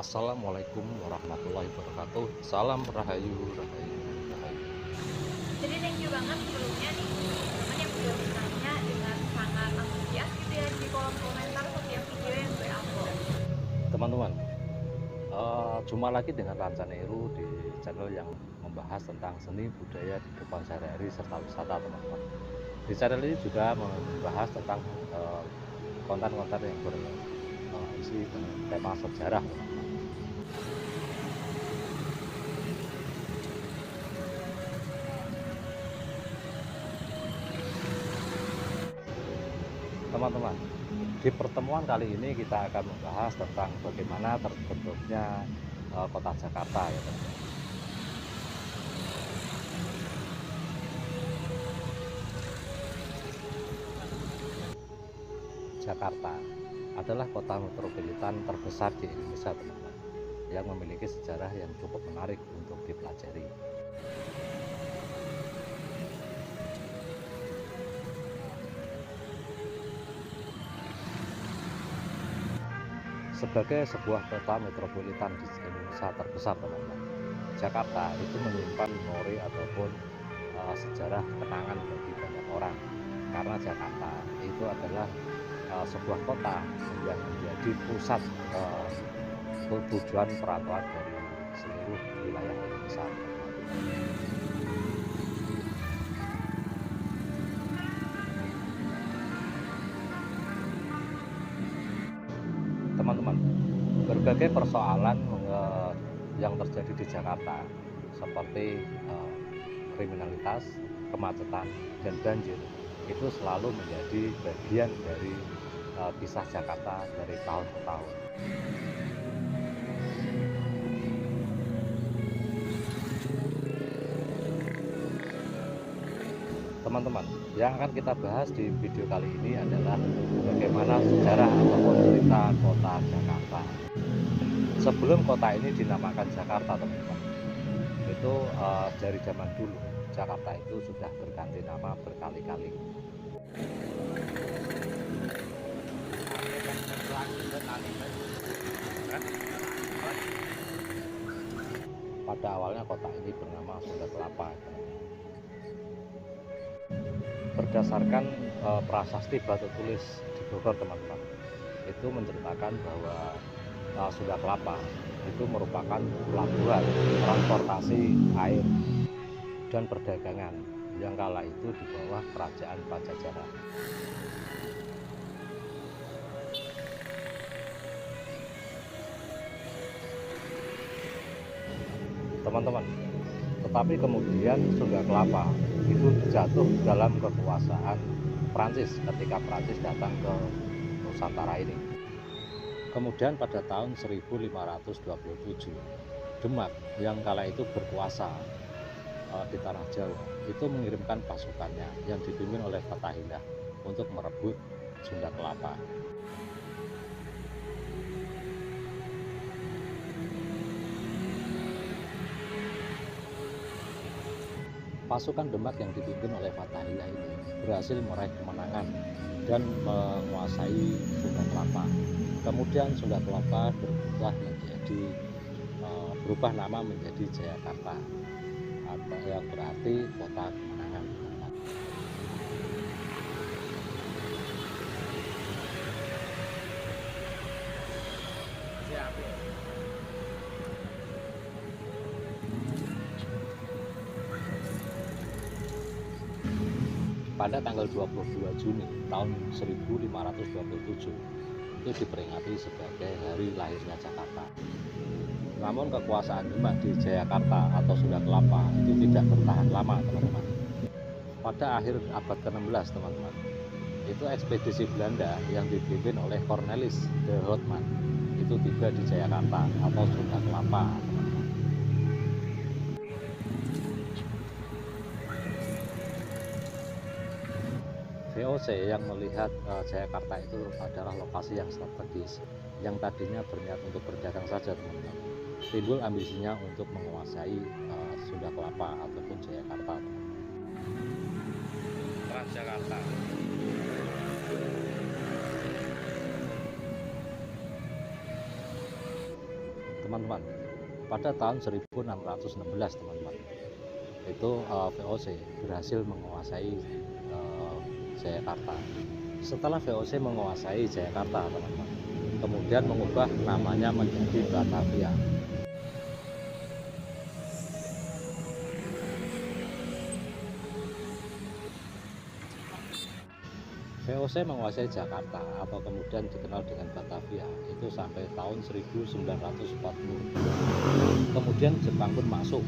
Assalamualaikum warahmatullahi wabarakatuh. Salam Rahayu, Rahayu, Rahayu. Jadi thank you banget sebelumnya nih teman-teman yang udah bertanya dengan sangat antusias gitu ya di kolom komentar setiap video yang gue upload. Teman-teman, jumpa lagi dengan Rancanero di channel yang membahas tentang seni budaya di kehidupan sehari-hari serta wisata, teman-teman. Di channel ini juga membahas tentang konten-konten yang berisi tema sejarah, teman-teman. Teman-teman, di pertemuan kali ini kita akan membahas tentang bagaimana terbentuknya kota Jakarta, ya teman-teman. Jakarta adalah kota metropolitan terbesar di Indonesia, teman-teman, yang memiliki sejarah yang cukup menarik untuk dipelajari. Sebagai sebuah kota metropolitan di Indonesia terbesar, teman-teman, Jakarta itu menyimpan memori ataupun sejarah kenangan bagi banyak orang, karena Jakarta itu adalah sebuah kota yang menjadi pusat tujuan perantauan dari seluruh wilayah Indonesia. Teman-teman, berbagai persoalan yang terjadi di Jakarta seperti kriminalitas, kemacetan, dan banjir itu selalu menjadi bagian dari kisah Jakarta dari tahun ke tahun. Teman-teman, yang akan kita bahas di video kali ini adalah bagaimana sejarah ataupun cerita kota Jakarta. Sebelum kota ini dinamakan Jakarta, teman-teman, itu dari zaman dulu Jakarta itu sudah berganti nama berkali-kali. Pada awalnya kota ini bernama Sunda Kelapa. Berdasarkan prasasti batu tulis di Bogor, teman-teman, itu menceritakan bahwa Sunda Kelapa itu merupakan pelabuhan transportasi air dan perdagangan yang kala itu di bawah kerajaan Pajajaran. Teman-teman, tetapi kemudian Sunda Kelapa itu jatuh dalam kekuasaan Prancis ketika Prancis datang ke Nusantara ini. Kemudian pada tahun 1527, Demak yang kala itu berkuasa di tanah Jawa itu mengirimkan pasukannya yang dipimpin oleh Fatahillah untuk merebut Sunda Kelapa. Pasukan Demak yang dipimpin oleh Fatahillah ini berhasil meraih kemenangan dan menguasai Sunda Kelapa. Kemudian Sunda Kelapa berubah nama menjadi Jayakarta, atau yang berarti kota kemenangan. Pada tanggal 22 Juni tahun 1527 itu diperingati sebagai hari lahirnya Jakarta. Namun kekuasaan Demak di Jayakarta atau Sunda Kelapa itu tidak bertahan lama, teman-teman. Pada akhir abad ke-16, teman-teman, itu ekspedisi Belanda yang dipimpin oleh Cornelis de Houtman itu tiba di Jayakarta atau Sunda Kelapa. VOC yang melihat Jayakarta itu adalah lokasi yang strategis, yang tadinya berniat untuk berdagang saja, teman-teman, timbul ambisinya untuk menguasai Sunda Kelapa ataupun Jayakarta. Transjakarta. teman-teman, pada tahun 1616 teman-teman, itu VOC berhasil menguasai Jayakarta. Setelah VOC menguasai Jayakarta teman-teman, kemudian mengubah namanya menjadi Batavia. VOC menguasai Jakarta atau kemudian dikenal dengan Batavia itu sampai tahun 1940. Kemudian Jepang pun masuk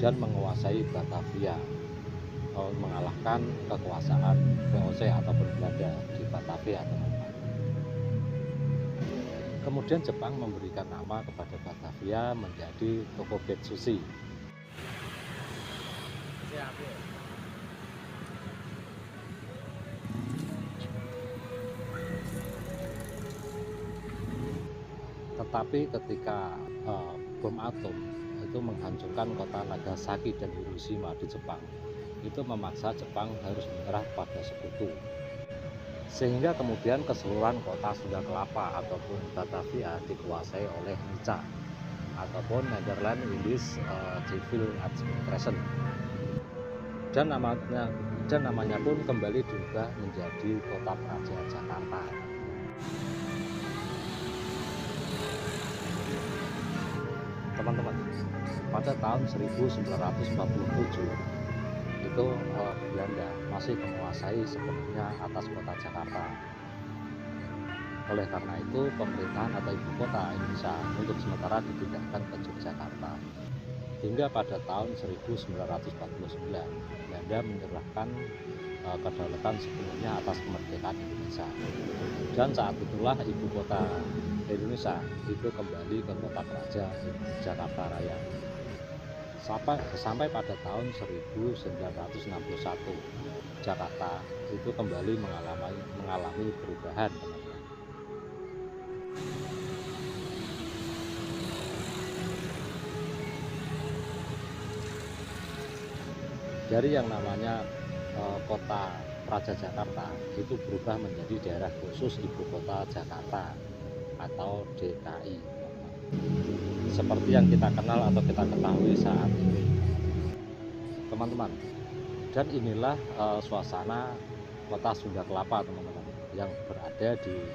dan menguasai Batavia, mengalahkan kekuasaan VOC ataupun Belanda di Batavia teman-teman. Kemudian Jepang memberikan nama kepada Batavia menjadi Tokubetsushi. Tetapi ketika bom atom itu menghancurkan kota Nagasaki dan Hiroshima di Jepang, itu memaksa Jepang harus menyerah pada sekutu. Sehingga kemudian keseluruhan kota Sunda Kelapa ataupun Batavia dikuasai oleh NICA ataupun Netherlands Indies Civil Administration. Dan namanya pun kembali diubah menjadi Kota Praja Jakarta. Teman-teman, pada tahun 1947 itu Belanda masih menguasai sepenuhnya atas kota Jakarta. Oleh karena itu pemerintahan atau ibu kota Indonesia untuk sementara dipindahkan ke Yogyakarta. Hingga pada tahun 1949 Belanda menyerahkan kedaulatan sepenuhnya atas kemerdekaan Indonesia. Dan saat itulah ibu kota Indonesia itu kembali ke kota Praja Jakarta Raya. Sampai pada tahun 1961 Jakarta itu kembali mengalami perubahan teman-teman. Dari yang namanya kota Praja Jakarta itu berubah menjadi daerah khusus ibu kota Jakarta atau DKI, seperti yang kita kenal atau kita ketahui saat ini teman-teman. Dan inilah suasana kota Sunda Kelapa teman-teman yang berada di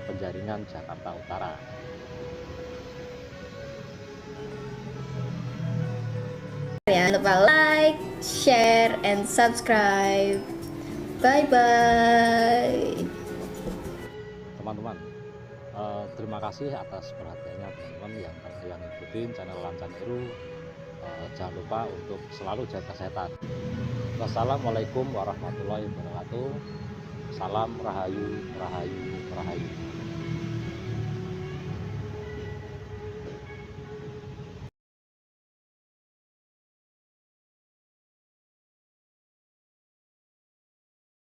penjaringan Jakarta Utara. Jangan lupa like, share, and subscribe. Bye-bye. Teman-teman, terima kasih atas perhatiannya teman-teman yang ikutin channel Lancan Eru. Jangan lupa untuk selalu jaga kesehatan. Wassalamualaikum warahmatullahi wabarakatuh. Salam Rahayu, Rahayu, Rahayu.